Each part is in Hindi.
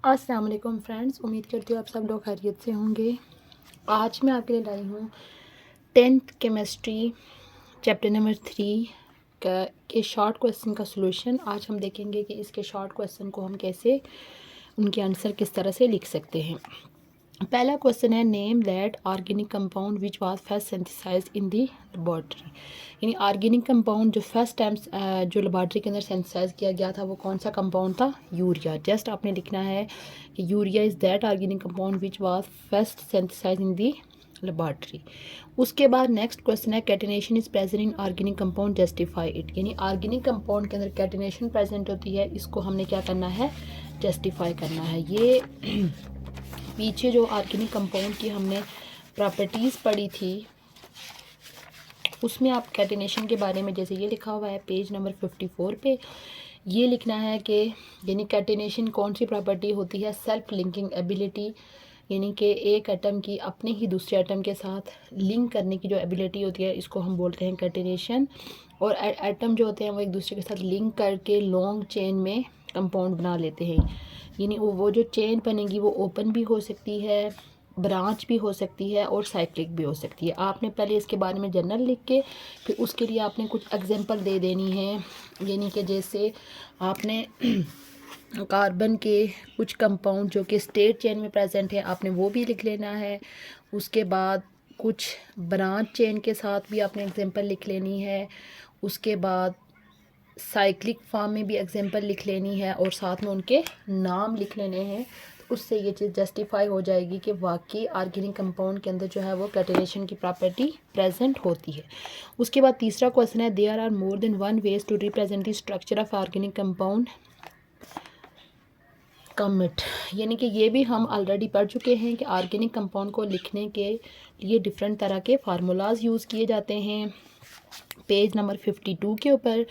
अस्सलाम वालेकुम फ्रेंड्स, उम्मीद करती हूँ आप सब लोग खैरियत से होंगे। आज मैं आपके लिए लाई हूँ 10th केमिस्ट्री चैप्टर नंबर 3 का के शॉर्ट क्वेश्चन का सॉल्यूशन। आज हम देखेंगे कि इसके शॉर्ट क्वेश्चन को हम कैसे उनके आंसर किस तरह से लिख सकते हैं। पहला क्वेश्चन है, name that organic compound which was first synthesized in the laboratory. यानी ऑर्गेनिक कंपाउंड जो फर्स्ट टाइम जो लेबॉर्ट्री के अंदर सिंथेसाइज किया गया था वो कौन सा कंपाउंड था? यूरिया। जस्ट आपने लिखना है कि urea is that organic compound which was first synthesized in the laboratory. उसके बाद नेक्स्ट क्वेश्चन है, catenation is present in organic compound, justify it. यानी ऑर्गेनिक कंपाउंड के अंदर कैटिनेशन प्रेजेंट होती है, इसको हमने क्या करना है? जस्टिफाई करना है। ये पीछे जो ऑर्गेनिक कंपाउंड की हमने प्रॉपर्टीज़ पढ़ी थी उसमें आप कैटिनेशन के बारे में, जैसे ये लिखा हुआ है पेज नंबर 54 पे, ये लिखना है कि यानी कैटिनेशन कौन सी प्रॉपर्टी होती है? Self linking ability. यानी कि एक एटम की अपने ही दूसरे एटम के साथ लिंक करने की जो एबिलिटी होती है, इसको हम बोलते हैं कैटिनेशन। और एटम जो होते हैं वो एक दूसरे के साथ लिंक करके लॉन्ग चेन में कंपाउंड बना लेते हैं। यानी वो जो चेन बनेगी वो ओपन भी हो सकती है, ब्रांच भी हो सकती है और साइक्लिक भी हो सकती है। आपने पहले इसके बारे में जर्नल लिख के फिर उसके लिए आपने कुछ एग्जांपल दे देनी है। यानी कि जैसे आपने कार्बन के कुछ कंपाउंड जो कि स्टेट चेन में प्रेजेंट है आपने वो भी लिख लेना है। उसके बाद कुछ ब्रांच चेन के साथ भी आपने एग्जांपल लिख लेनी है। उसके बाद साइक्लिक फॉर्म में भी एग्जांपल लिख लेनी है और साथ में उनके नाम लिख लेने हैं। तो उससे ये चीज़ जस्टिफाई हो जाएगी कि वाकई ऑर्गेनिक कंपाउंड के अंदर जो है वो कैटिनेशन की प्रॉपर्टी प्रेजेंट होती है। उसके बाद तीसरा क्वेश्चन है, there are more than one ways to represent the structure of organic compound, comment. यानी कि ये भी हम ऑलरेडी पढ़ चुके हैं कि ऑर्गेनिक कंपाउंड को लिखने के लिए डिफरेंट तरह के फार्मूलाज यूज़ किए जाते हैं। पेज नंबर 52 के ऊपर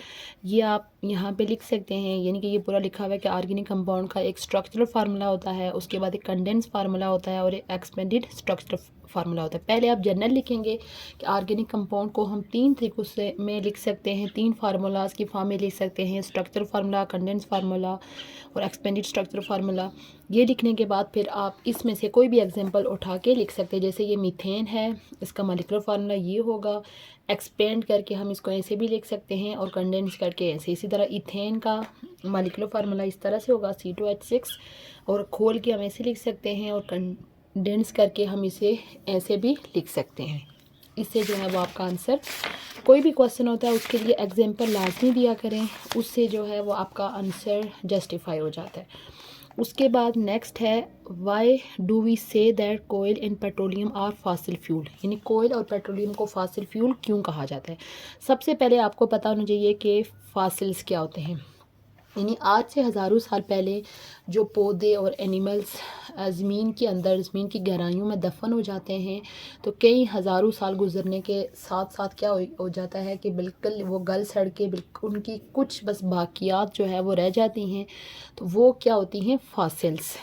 ये आप यहाँ पे लिख सकते हैं। यानी कि ये पूरा लिखा हुआ है कि ऑर्गेनिक कंपाउंड का एक स्ट्रक्चरल फार्मूला होता है, उसके बाद एक कंडेंस फार्मूला होता है और एक एक्सपेंडेड स्ट्रक्चरल फार्मूला होता है। पहले आप जनरल लिखेंगे कि ऑर्गेनिक कंपाउंड को हम 3 तरीक़ों से में लिख सकते हैं, 3 फार्मूलाज की फॉर्म में लिख सकते हैं, स्ट्रक्चरल फार्मूला, कंडेंस फार्मूला और एक्सपेंडेड स्ट्रक्चरल फार्मूला। ये लिखने के बाद फिर आप इसमें से कोई भी एग्जांपल उठा के लिख सकते हैं। जैसे ये मीथेन है, इसका मॉलिक्यूलर फार्मूला ये होगा, एक्सपेंड करके हम इसको ऐसे भी लिख सकते हैं और कंडेंस करके ऐसे। इसी तरह इथेन का मॉलिक्यूलर फार्मूला इस तरह से होगा, C2H6, और खोल के हम ऐसे लिख सकते हैं और कंडेंस करके हम इसे ऐसे भी लिख सकते हैं। इससे जो है वो आपका आंसर, कोई भी क्वेश्चन होता है उसके लिए एग्जांपल लाजमी दिया करें, उससे जो है वो आपका आंसर जस्टिफाई हो जाता है। उसके बाद नेक्स्ट है, why do we say that coal and petroleum are fossil fuel. यानी कोयल और पेट्रोलियम को फॉसिल फ्यूल क्यों कहा जाता है? सबसे पहले आपको पता होना चाहिए कि फॉसिल्स क्या होते हैं। यानी आज से हज़ारों साल पहले जो पौधे और एनिमल्स ज़मीन के अंदर, ज़मीन की गहराइयों में दफन हो जाते हैं, तो कई हज़ारों साल गुजरने के साथ साथ क्या हो जाता है कि बिल्कुल वो गल सड़ के बिल्कुल उनकी कुछ बस बाकियात जो है वो रह जाती हैं, तो वो क्या होती हैं? फॉसिल्स।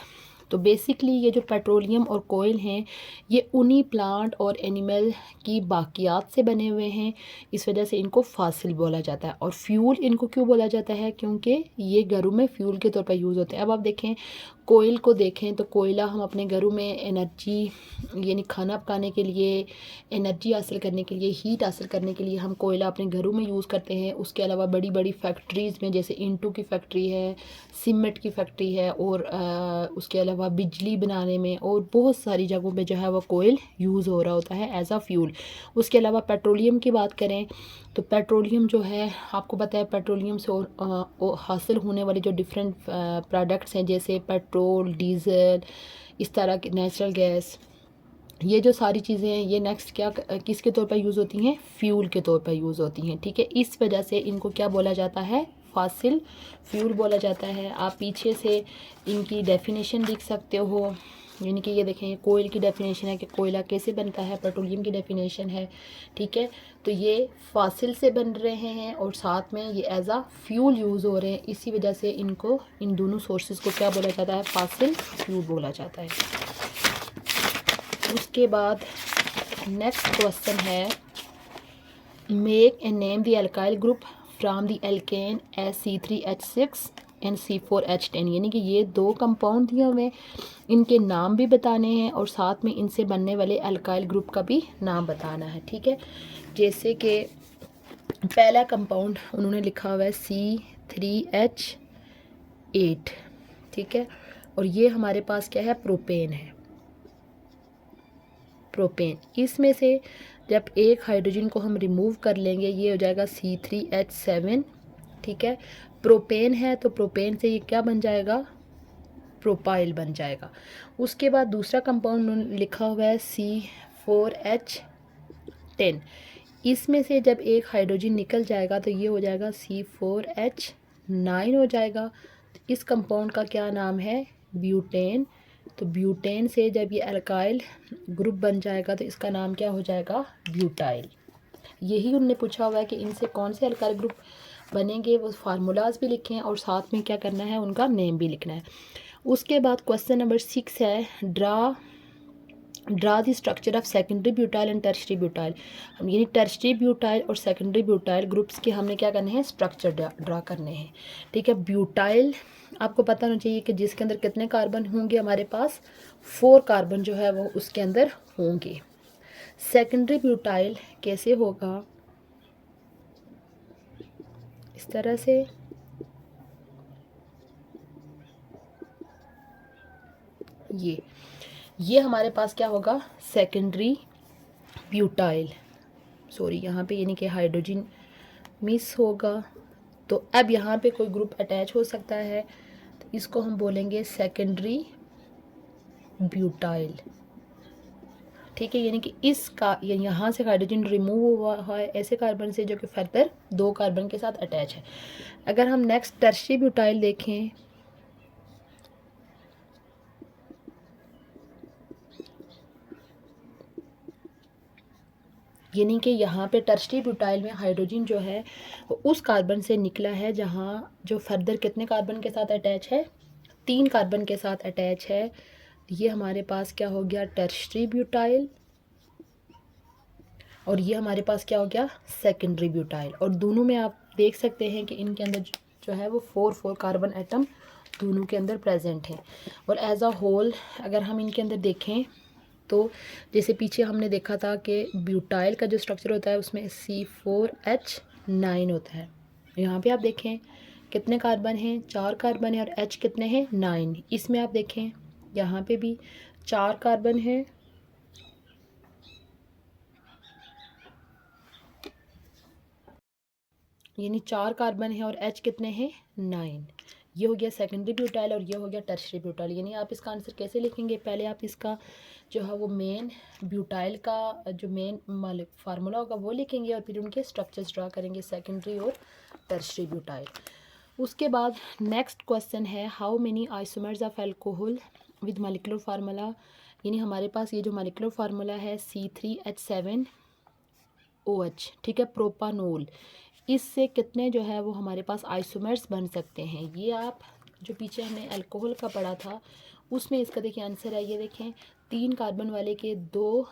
तो बेसिकली ये जो पेट्रोलियम और कोयल हैं ये उन्हीं प्लांट और एनिमल की बाकियात से बने हुए हैं, इस वजह से इनको फॉसिल बोला जाता है। और फ्यूल इनको क्यों बोला जाता है? क्योंकि ये घरों में फ्यूल के तौर पर यूज़ होते हैं। अब आप देखें, कोयल को देखें तो कोयला हम अपने घरों में एनर्जी, यानी खाना पकाने के लिए, एनर्जी हासिल करने के लिए, हीट हासिल करने के लिए हम कोयला अपने घरों में यूज़ करते हैं। उसके अलावा बड़ी बड़ी फैक्ट्रीज़ में, जैसे इंटू की फैक्ट्री है, सीमेंट की फैक्ट्री है, और उसके अलावा बिजली बनाने में और बहुत सारी जगहों पे जो है वो कोयल यूज़ हो रहा होता है एज आ फ्यूल। उसके अलावा पेट्रोलियम की बात करें तो पेट्रोलियम जो है, आपको पता है पेट्रोलियम से और हासिल होने वाले जो डिफरेंट प्रोडक्ट्स हैं, जैसे पेट्रोल, डीज़ल, इस तरह के नेचुरल गैस, ये जो सारी चीज़ें हैं ये नेक्स्ट क्या किसके तौर पर यूज़ होती हैं? फ्यूल के तौर पर यूज़ होती हैं। ठीक है, इस वजह से इनको क्या बोला जाता है? फॉसिल फ्यूल बोला जाता है। आप पीछे से इनकी डेफिनेशन लिख सकते हो। यानी कि ये देखें, कोयल की डेफिनेशन है कि कोयला कैसे बनता है, पेट्रोलियम की डेफिनेशन है। ठीक है, तो ये फॉसिल से बन रहे हैं और साथ में ये एज आ फ्यूल यूज़ हो रहे हैं, इसी वजह से इनको, इन दोनों सोर्सेज को क्या बोला जाता है? फॉसिल फ्यूल बोला जाता है। उसके बाद नेक्स्ट क्वेश्चन है, make and name the alkyl group from the alkene SC3H6 NC4H10, यानी कि ये दो कंपाउंड दिए हुए हैं, इनके नाम भी बताने हैं और साथ में इनसे बनने वाले अल्काइल ग्रुप का भी नाम बताना है। ठीक है, जैसे कि पहला कंपाउंड उन्होंने लिखा हुआ है C3H8, ठीक है, और ये हमारे पास क्या है, प्रोपेन है, प्रोपेन। इसमें से जब एक हाइड्रोजन को हम रिमूव कर लेंगे ये हो जाएगा C3H7, ठीक है, प्रोपेन है तो प्रोपेन से ये क्या बन जाएगा, प्रोपाइल बन जाएगा। उसके बाद दूसरा कंपाउंड लिखा हुआ है C4H10, इसमें से जब एक हाइड्रोजन निकल जाएगा तो ये हो जाएगा C4H9 हो जाएगा। तो इस कंपाउंड का क्या नाम है, ब्यूटेन। तो ब्यूटेन से जब ये अल्काइल ग्रुप बन जाएगा तो इसका नाम क्या हो जाएगा, ब्यूटाइल। यही उनने पूछा हुआ है कि इनसे कौन से अल्काइल ग्रुप बनेंगे, वो फार्मूलाज भी लिखें और साथ में क्या करना है, उनका नेम भी लिखना है। उसके बाद क्वेश्चन नंबर 6 है, draw the structure of secondary butyl and tertiary butyl. हम यानी टर्शरी ब्यूटाइल और सेकेंडरी ब्यूटाइल ग्रुप्स के हमने क्या करने हैं, स्ट्रक्चर ड्रा करने हैं। ठीक है, ब्यूटाइल आपको पता होना चाहिए कि जिसके अंदर कितने कार्बन होंगे, हमारे पास 4 कार्बन जो है वो उसके अंदर होंगे। सेकेंडरी ब्यूटाइल कैसे होगा, इस तरह से, ये हमारे पास क्या होगा, सेकेंडरी ब्यूटाइल। सॉरी, यहाँ पे यानी कि हाइड्रोजन मिस होगा, तो अब यहाँ पे कोई ग्रुप अटैच हो सकता है तो इसको हम बोलेंगे सेकेंडरी ब्यूटाइल। ठीक है, यानी कि इसका यहाँ से हाइड्रोजन रिमूव हुआ है ऐसे कार्बन से जो कि फर्दर 2 कार्बन के साथ अटैच है। अगर हम नेक्स्ट टर्शरी ब्यूटाइल देखें, यानी कि यहाँ पे टर्शरी ब्यूटाइल में हाइड्रोजन जो है वो उस कार्बन से निकला है जहाँ जो फर्दर कितने कार्बन के साथ अटैच है, 3 कार्बन के साथ अटैच है। ये हमारे पास क्या हो गया, टर्शरी ब्यूटाइल, और ये हमारे पास क्या हो गया, सेकेंडरी ब्यूटाइल। और दोनों में आप देख सकते हैं कि इनके अंदर जो है वो 4 कार्बन एटम दोनों के अंदर प्रेजेंट हैं। और एज अ होल अगर हम इनके अंदर देखें तो जैसे पीछे हमने देखा था कि ब्यूटाइल का जो स्ट्रक्चर होता है उसमें C4H9 होता है। यहाँ पे आप देखें कितने कार्बन हैं, 4 कार्बन है, और H कितने हैं, 9। इसमें आप देखें यहाँ पे भी 4 कार्बन हैं, यानी 4 कार्बन है, और H कितने हैं, 9। ये हो गया सेकेंडरी ब्यूटाइल और ये हो गया टर्शरी ब्यूटाइल। यानी आप इसका आंसर कैसे लिखेंगे, पहले आप इसका जो है वो मेन ब्यूटाइल का जो मेन फार्मूला होगा वो लिखेंगे और फिर उनके स्ट्रक्चर्स ड्रा करेंगे, सेकेंडरी और टर्शरी ब्यूटाइल। उसके बाद नेक्स्ट क्वेश्चन है, how many isomers of alcohol with molecular formula. यानी हमारे पास ये जो मॉलिक्यूलर फार्मूला है C3H7OH, ठीक है, प्रोपानोल, इससे कितने जो है वो हमारे पास आइसोमर्स बन सकते हैं। ये आप जो पीछे हमने अल्कोहल का पढ़ा था उसमें इसका देखिए आंसर है, ये देखें 3 कार्बन वाले के 2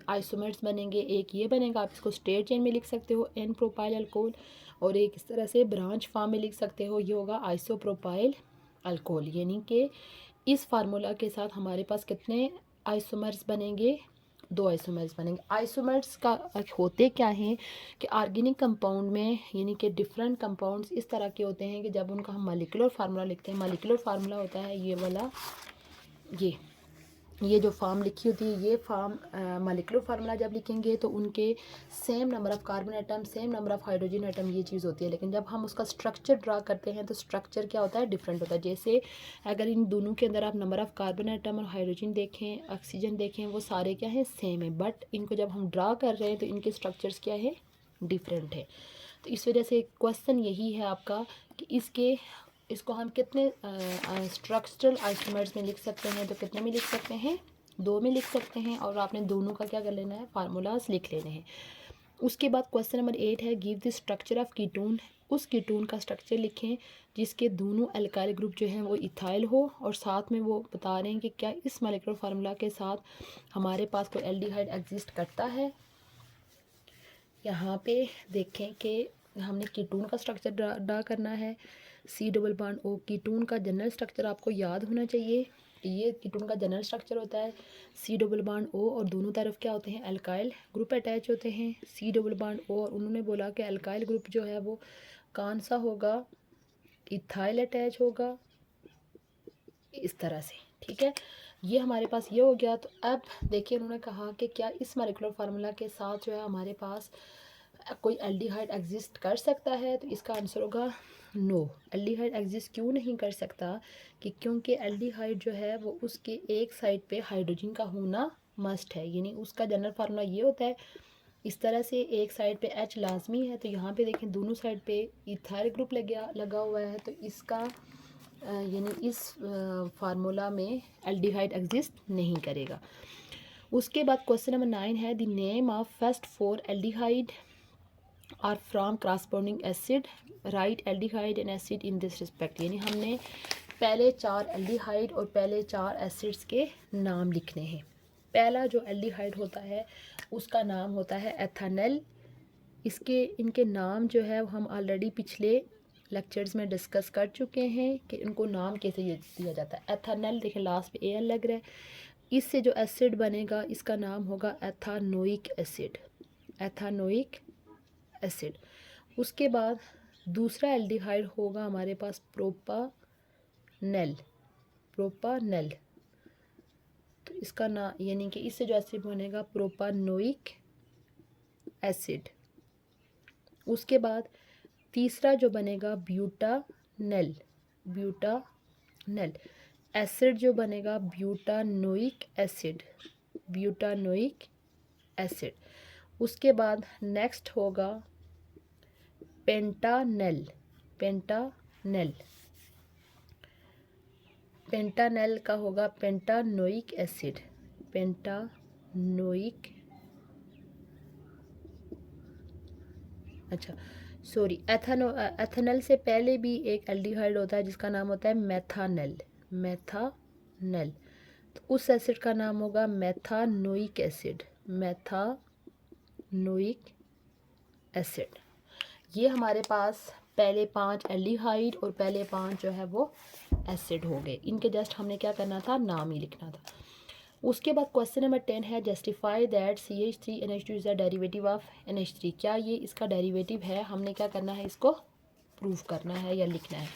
आइसोमर्स बनेंगे, एक ये बनेगा, आप इसको स्ट्रेट चेन में लिख सकते हो एन प्रोपाइल अल्कोहल, और एक इस तरह से ब्रांच फॉर्म में लिख सकते हो, ये होगा आइसोप्रोपाइल अल्कोहल। यानी कि इस फार्मूला के साथ हमारे पास कितने आइसोमर्स बनेंगे, 2 आइसोमर्स बनेंगे। आइसोमर्स का होते क्या हैं कि ऑर्गेनिक कंपाउंड में यानी कि डिफरेंट कंपाउंड्स इस तरह के होते हैं कि जब उनका हम मॉलिक्यूलर फार्मूला लिखते हैं, मॉलिक्यूलर फार्मूला होता है ये वाला, ये जो फॉर्म लिखी होती है, ये फॉर्म मॉलिक्यूलर फार्मूला जब लिखेंगे तो उनके same number of carbon atom, same number of hydrogen atom, ये चीज़ होती है। लेकिन जब हम उसका स्ट्रक्चर ड्रा करते हैं तो स्ट्रक्चर क्या होता है, डिफरेंट होता है। जैसे अगर इन दोनों के अंदर आप नंबर ऑफ़ कार्बन एटम और हाइड्रोजन देखें, ऑक्सीजन देखें, वो सारे क्या हैं, सेम है, बट इनको जब हम ड्रा कर रहे हैं तो इनके स्ट्रक्चर्स क्या है, डिफरेंट है। तो इस वजह से क्वेश्चन यही है आपका कि इसको हम कितने स्ट्रक्चरल आइसोमर्स में लिख सकते हैं, तो कितने में लिख सकते हैं, 2 में लिख सकते हैं, और आपने दोनों का क्या कर लेना है, फार्मूलाज लिख लेने हैं। उसके बाद क्वेश्चन नंबर 8 है, give the structure of ketone. उस कीटोन का स्ट्रक्चर लिखें जिसके दोनों अल्काइल ग्रुप जो हैं वो इथाइल हो, और साथ में वो बता रहे हैं कि क्या इस मॉलिक्यूलर फार्मूला के साथ हमारे पास कोई एल्डिहाइड एग्जिस्ट करता है। यहाँ पे देखें कि हमने कीटोन का स्ट्रक्चर ड्रा करना है, C double bond O, ketone का जनरल स्ट्रक्चर आपको याद होना चाहिए। ये कीटोन का जनरल स्ट्रक्चर होता है सी डबल बॉन्ड ओ, और दोनों तरफ क्या होते हैं, अल्काइल ग्रुप अटैच होते हैं। सी डबल बॉन्ड ओ, और उन्होंने बोला कि अल्काइल ग्रुप जो है वो कौन सा होगा, इथाइल अटैच होगा, इस तरह से। ठीक है, ये हमारे पास ये हो गया। तो अब देखिए उन्होंने कहा कि क्या इस मॉलिक्यूलर फार्मूला के साथ जो है हमारे पास कोई एल्डिहाइड एग्जिस्ट कर सकता है, तो इसका आंसर होगा नो। एल्डिहाइड एग्जिस्ट क्यों नहीं कर सकता, कि क्योंकि एल्डिहाइड जो है वो उसके एक साइड पे हाइड्रोजन का होना मस्ट है, यानी उसका जनरल फार्मूला ये होता है इस तरह से, एक साइड पे H लाजमी है। तो यहाँ पे देखें दोनों साइड पे इथाइल ग्रुप लगा हुआ है, तो इसका यानी इस फार्मूला में एल्डिहाइड एग्जिस्ट नहीं करेगा। उसके बाद क्वेश्चन नंबर 9 है, the name of first 4 aldehyde are from corresponding acid, right aldehyde and acid in this respect. यानी हमने पहले 4 एल्डिहाइड और पहले 4 एसिड्स के नाम लिखने हैं। पहला जो एल्डिहाइड होता है उसका नाम होता है एथानल। इनके नाम जो है हम ऑलरेडी पिछले लेक्चर्स में डिस्कस कर चुके हैं कि इनको नाम कैसे दिया जाता है। एथानल देखें लास्ट पे एल लग रहा है। इससे जो एसिड बनेगा इसका नाम होगा एथानोइक एसिड, एथानोइक एसिड। उसके बाद दूसरा एल्डिहाइड होगा हमारे पास प्रोपानल, प्रोपानल। तो इसका नाम यानी कि इससे जो एसिड बनेगा प्रोपानोइक एसिड। उसके बाद तीसरा जो बनेगा ब्यूटानल, ब्यूटानल। एसिड जो बनेगा ब्यूटानोइक एसिड, ब्यूटानोइक एसिड। उसके बाद नेक्स्ट होगा पेंटानल, पेंटानल। पेंटानल का होगा पेंटानोइक एसिड, पेंटानोइक, अच्छा सॉरी, एथेनल से पहले भी एक एल्डिहाइड होता है जिसका नाम होता है मेथानल, मेथानल। तो उस एसिड का नाम होगा मेथानोइक एसिड, मेथानोइक एसिड। ये हमारे पास पहले 5 एल्डिहाइड और पहले 5 जो है वो एसिड हो गए। इनके जस्ट हमने क्या करना था, नाम ही लिखना था। उसके बाद क्वेश्चन नंबर 10 है, justify that CH3NH2 is the derivative of NH3। क्या ये इसका डेरिवेटिव है, हमने क्या करना है, इसको प्रूव करना है या लिखना है।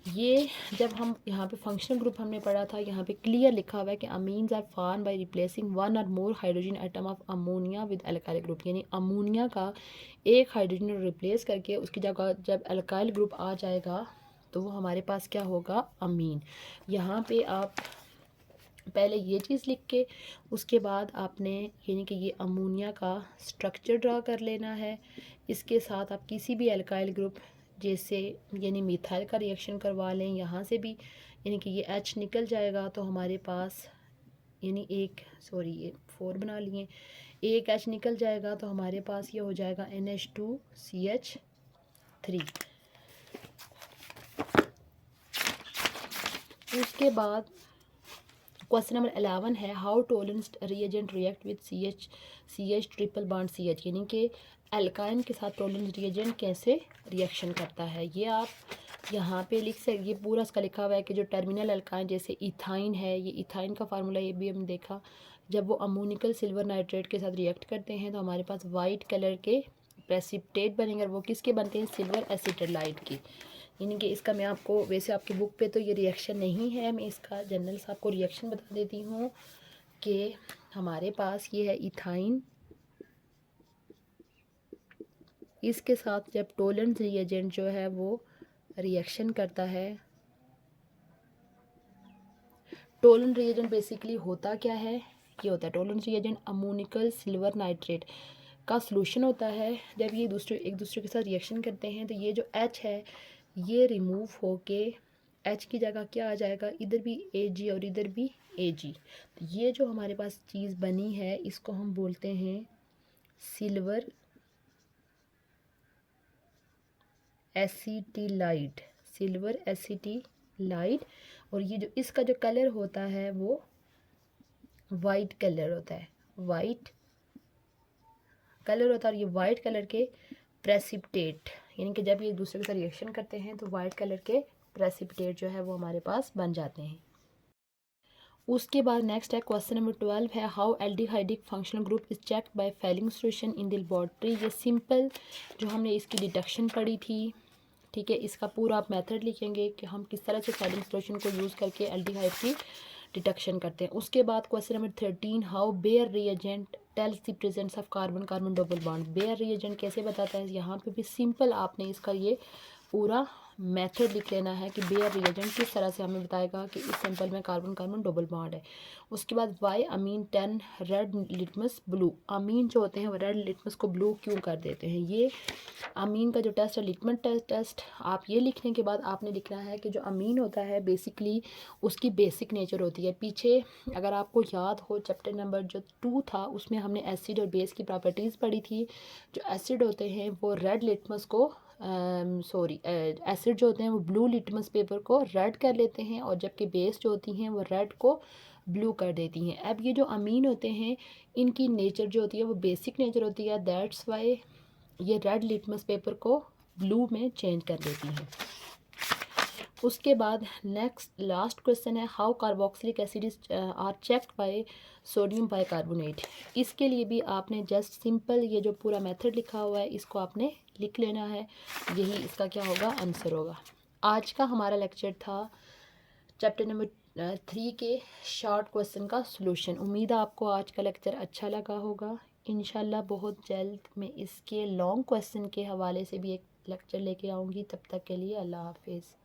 ये जब हम यहाँ पे फंक्शनल ग्रुप हमने पढ़ा था, यहाँ पे क्लियर लिखा हुआ है कि amines are form by replacing 1 और more hydrogen atom of ammonia with alkyl group. यानी अमोनिया का एक हाइड्रोजन रिप्लेस करके उसकी जगह जब अल्काइल ग्रुप आ जाएगा तो वो हमारे पास क्या होगा, अमीन। यहाँ पे आप पहले ये चीज़ लिख के उसके बाद आपने यानी कि ये अमोनिया का स्ट्रक्चर ड्रा कर लेना है। इसके साथ आप किसी भी अल्काइल ग्रुप जैसे यानी मिथाइल का रिएक्शन करवा लें, यहाँ से भी यानी कि ये H निकल जाएगा तो हमारे पास यानी ये 4 बना लिए, एक H निकल जाएगा तो हमारे पास ये हो जाएगा NH2CH3। उसके बाद क्वेश्चन नंबर 11 है, how Tollens reagent react with CH triple bond CH। यानी कि एल्काइन के साथ टोलेंस रिएजेंट कैसे रिएक्शन करता है। ये आप यहाँ पे लिख सकते, ये पूरा इसका लिखा हुआ है कि जो टर्मिनल एल्काइन जैसे इथाइन है, ये इथाइन का फार्मूला ये भी हम देखा, जब वो अमोनिकल सिल्वर नाइट्रेट के साथ रिएक्ट करते हैं तो हमारे पास वाइट कलर के प्रेसिपिटेट बनेंगे। वो किसके बनते हैं, सिल्वर एसिटाइड की। यानी कि इसका मैं आपको, वैसे आपकी बुक पे तो ये रिएक्शन नहीं है, मैं इसका जनरल से आपको रिएक्शन बता देती हूँ कि हमारे पास ये है इथाइन, इसके साथ जब टोलेंस रिएजेंट जो है वो रिएक्शन करता है। टोलेंस रिएजेंट बेसिकली होता क्या है, ये होता है Tollens reagent ammoniacal silver nitrate का सॉल्यूशन होता है। जब ये एक दूसरे के साथ रिएक्शन करते हैं तो ये जो H है ये रिमूव होके H की जगह क्या आ जाएगा, इधर भी Ag और इधर भी Ag। तो ये जो हमारे पास चीज़ बनी है इसको हम बोलते हैं सिल्वर एसिटिलाइड, सिल्वर एसिटिलाइड। और ये जो इसका जो कलर होता है वो वाइट कलर होता है, वाइट कलर होता है। और ये वाइट कलर के प्रेसिपिटेट यानी कि जब ये एक दूसरे के साथ रिएक्शन करते हैं तो वाइट कलर के प्रेसिपिटेट जो है वो हमारे पास बन जाते हैं। उसके बाद नेक्स्ट है क्वेश्चन नंबर 12 है how aldehydic functional group is checked by Fehling solution in the laboratory. ये सिंपल जो हमने इसकी डिडक्शन पढ़ी थी, ठीक है, इसका पूरा आप मेथड लिखेंगे कि हम किस तरह से फेलिंग सॉल्यूशन को यूज़ करके एल्डिहाइड की डिटेक्शन करते हैं। उसके बाद question number 13 how Baeyer reagent tells the presence of carbon carbon double bond. Baeyer reagent कैसे बताता है, यहाँ पे भी सिंपल आपने इसका ये पूरा मेथड लिख लेना है कि बेयर रिएजेंट किस तरह से हमें बताएगा कि इस सैंपल में कार्बन कार्बन डबल बॉन्ड है। उसके बाद वाई अमीन 10 रेड लिटमस ब्लू। अमीन जो होते हैं वो रेड लिटमस को ब्लू क्यों कर देते हैं। ये अमीन का जो टेस्ट है लिटमस टेस्ट, आप ये लिखने के बाद आपने लिखना है कि जो अमीन होता है बेसिकली उसकी बेसिक नेचर होती है। पीछे अगर आपको याद हो चैप्टर नंबर जो 2 था उसमें हमने एसिड और बेस की प्रॉपर्टीज़ पढ़ी थी। जो एसिड होते हैं वो रेड लिटमस को एसिड जो होते हैं वो ब्लू लिटमस पेपर को रेड कर लेते हैं और जबकि बेस जो होती हैं वो रेड को ब्लू कर देती हैं। अब ये जो अमीन होते हैं इनकी नेचर जो होती है वो बेसिक नेचर होती है, दैट्स वाई ये रेड लिटमस पेपर को ब्लू में चेंज कर देती हैं। उसके बाद नेक्स्ट लास्ट क्वेश्चन है how carboxylic acid are checked by sodium bicarbonate. इसके लिए भी आपने जस्ट सिंपल ये जो पूरा मेथड लिखा हुआ है इसको आपने लिख लेना है, यही इसका क्या होगा आंसर होगा। आज का हमारा लेक्चर था चैप्टर नंबर 3 के शॉर्ट क्वेश्चन का सॉल्यूशन। उम्मीद है आपको आज का लेक्चर अच्छा लगा होगा। इंशाल्लाह बहुत जल्द मैं इसके लॉन्ग क्वेश्चन के हवाले से भी एक लेक्चर लेके आऊँगी। तब तक के लिए अल्लाह हाफिज़।